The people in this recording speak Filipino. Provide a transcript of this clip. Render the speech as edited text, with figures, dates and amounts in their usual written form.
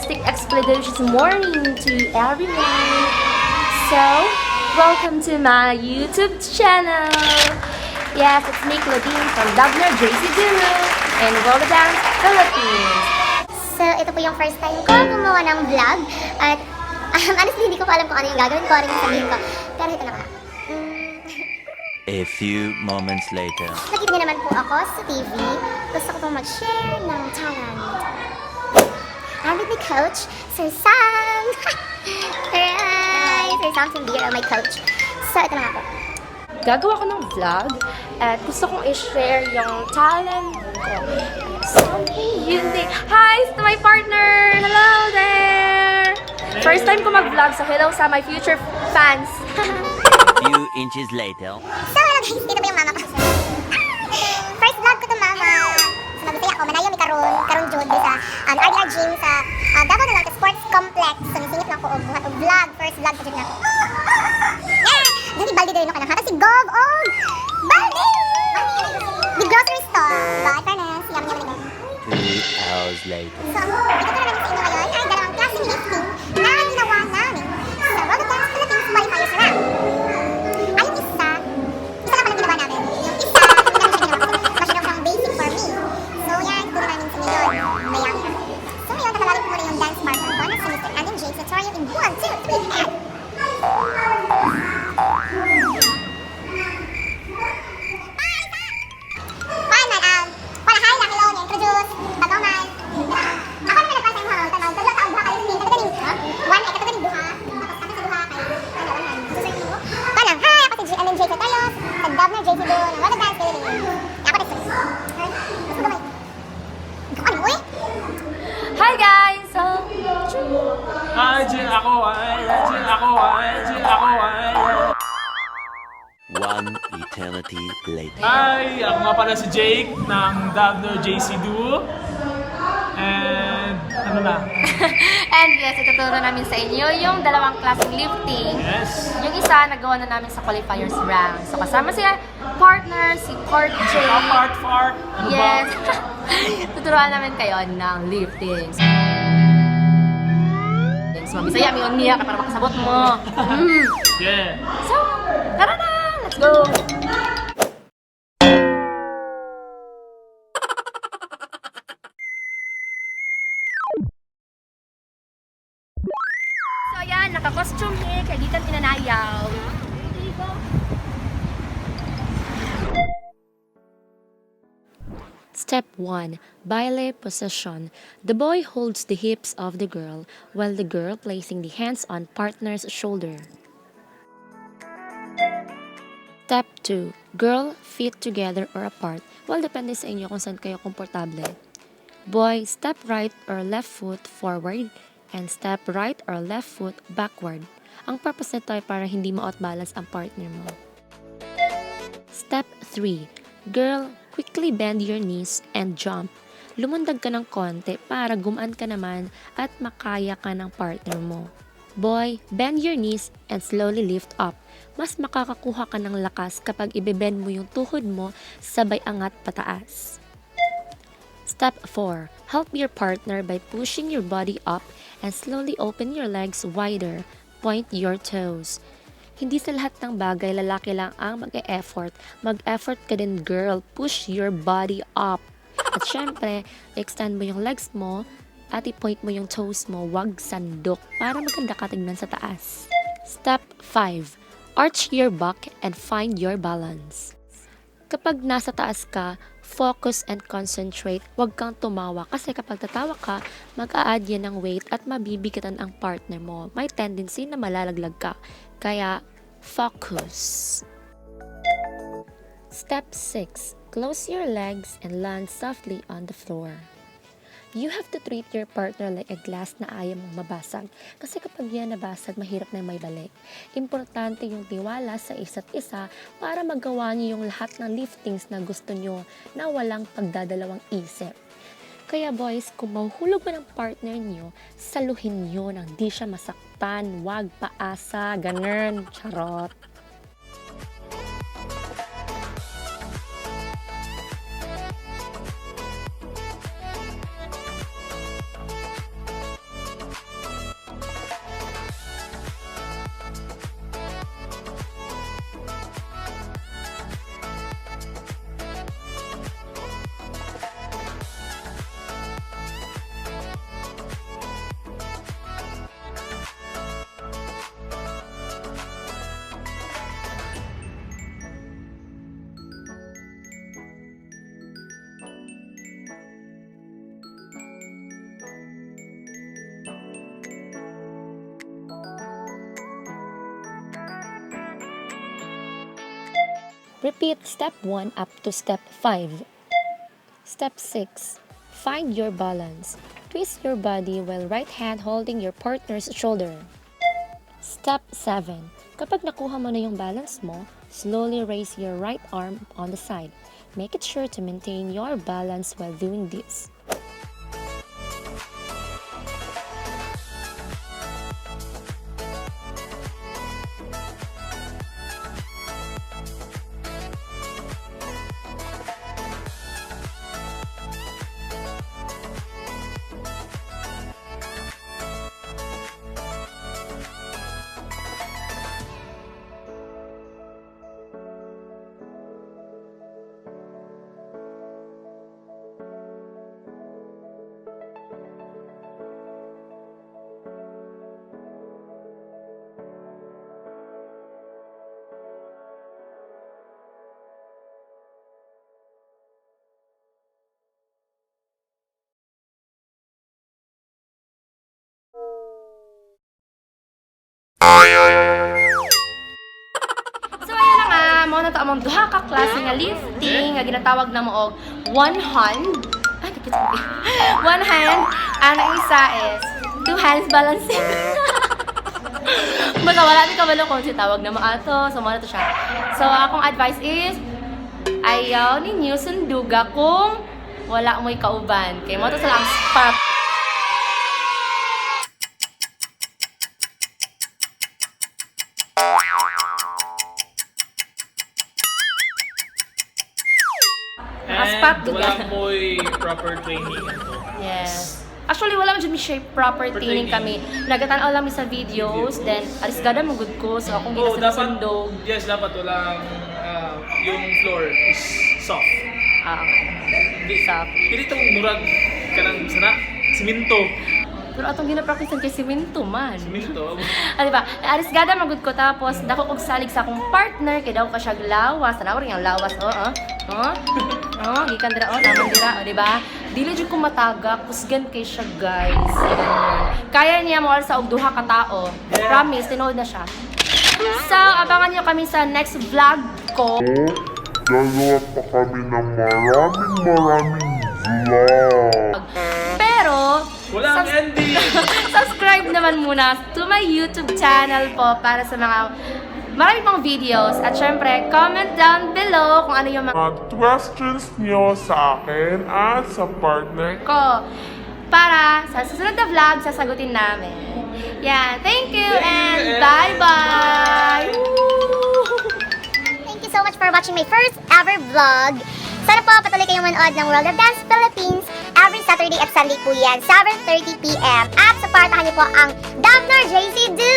majestic expeditions morning to everyone. So, welcome to my YouTube channel. Yes, it's me, Claudine from DavNor and World Dance Philippines. So, ito po yung first time ko gumawa ng vlog. At honestly, hindi ko pa alam kung ano yung gagawin ko, ano yung sabihin ko. Pero ito na nga. A few moments later. Nakita niyo naman po ako sa TV. Gusto ko pong mag-share ng talent. I'm with my coach, Sir Sam. Alright, Sir Sam Simbiro, my coach. So, ito na nga po. Gagawa ko ng vlog at gusto kong i-share yung talent ko. Something unique. Hi to my partner! Hello there! First time ko mag-vlog, so hello sa my future fans. A few inches later. So, hello guys, dito po yung mama ko. First vlog ko to, mama. So, magbisaya ako. Manayo, may karon jud sa RDR Gym sa Davao na lang, Sports Complex. So, nisingit lang ko og buhat og vlog. First vlog ko jud na ako. Yeah! Dali balde dito ka na. Hara si Gov og balde! The grocery store. Diba? Fairness. Yum, yum, yum. 2 hours later. So, ito na namin sa inyo ngayon ay dalawang klase ni lifting na ginawa namin sa World Dance Philippines qualifiers round. Ay, yung isa lang pala ginawa namin. Yung isa, hindi namin siya ginawa kasi masyadong siyang basic for me. So, yan, tuloy namin sa inyo yun. Mayang. So, ngayon, tatalawin ko muna yung dance partner ko na si Mr. Andrew James tutorial in 1, 2, 3, and... Hi guys! So, One eternity later. Hi! Ako nga pala si Jake ng DavNor JC Duo. And ano na? and yes, ituturo namin sa inyo yung dalawang klaseng lifting. Yes. Yung isa, nagawa na namin sa qualifiers round. So, kasama siya, partner, si Part J. Fart. Ano Yes. ba? Tuturuan namin kayo ng lifting. So, mabisaya, may umiyak ka para makasabot mo. Yeah. So, tara na! Let's go! So, ayan, naka-costume here, kay Gitan Pinanayaw. Step 1. Ballet position. The boy holds the hips of the girl, while the girl placing the hands on partner's shoulder. Step 2. Girl, feet together or apart. Well, depende sa inyo kung saan kayo komportable. Boy, step right or left foot forward, and step right or left foot backward. Ang purpose nito ay para hindi ma-outbalance ang partner mo. Step 3. Girl, quickly bend your knees and jump. Lumundag ka ng konti para gumaan ka naman at makaya ka ng partner mo. Boy, bend your knees and slowly lift up. Mas makakakuha ka ng lakas kapag ibebend mo yung tuhod mo sabay angat pataas. Step 4. Help your partner by pushing your body up and slowly open your legs wider. Point your toes. Hindi sa lahat ng bagay, lalaki lang ang mag-e-effort. Mag-effort ka din, girl. Push your body up. At syempre, extend mo yung legs mo at i-point mo yung toes mo, wag sandok, para maganda ka tignan sa taas. Step 5. Arch your back and find your balance. Kapag nasa taas ka, focus and concentrate. Huwag kang tumawa kasi kapag tatawa ka, mag-a-add yan ng weight at mabibigatan ang partner mo. May tendency na malalaglag ka. Kaya, focus. Step 6. Close your legs and land softly on the floor. You have to treat your partner like a glass na ayaw mong mabasag. Kasi kapag yan nabasag, mahirap na may balik. Importante yung tiwala sa isa't isa para magawa niyo yung lahat ng liftings na gusto nyo na walang pagdadalawang isip. Kaya boys, kung mahuhulog man ang partner nyo, saluhin nyo nang di siya masaktan. Wag paasa, ganun, charot. Repeat step 1 up to step 5. Step 6. Find your balance. Twist your body while right hand holding your partner's shoulder. Step 7. Kapag nakuha mo na yung balance mo, slowly raise your right arm on the side. Make it sure to maintain your balance while doing this. So ayan na nga, mao na to among duha ka klase nga lifting nga ginatawag na mo og one hand. Ay, kapit one hand, ang isa is two hands balancing. Basta wala ni kabalo kung si tawag na mo ato, so mao na to siya. So akong advice is ayaw ninyo sunduga kung wala mo'y kauban. Kay mo to sa lang spot. Nakaspot And duga. wala mo'y proper training. Yes. Actually, wala man dyan siya proper training kami. Nagatanaw lang mi sa videos, then arisgada mo good ko. So akong Oh, dapat, ginasundog. yes, dapat walang, yung floor is soft. Hindi sa. Hindi itong murag ka ng sana, siminto. Pero atong ginapracticean kay simento man. Siminto. Diba? Arisgada magud ko tapos dako og salig sa akong partner kay daw ka siya lawas. Tanaw ring ang lawas, gikan dira naman dira, diba? Dili jud ko matagak, kusgan kay siya, guys. Ganun. Kaya niya mo sa og duha ka tao. Promise, tinood na siya. So, abangan niyo kami sa next vlog ko. Gagawa pa kami ng maraming vlog. Pero, Walang ending! subscribe naman muna to my YouTube channel po para sa mga marami pang videos. At syempre, comment down below kung ano yung mga Questions niyo sa akin at sa partner ko. Para sa susunod na vlog, sasagutin namin. Yan. Thank you and bye-bye! Thank you so much for watching my first ever vlog. Sana po patuloy kayong manood ng World of Dance Philippines every Saturday at Sunday po yan, 7:30 PM. At supportahan niyo po ang DavNor JC Do!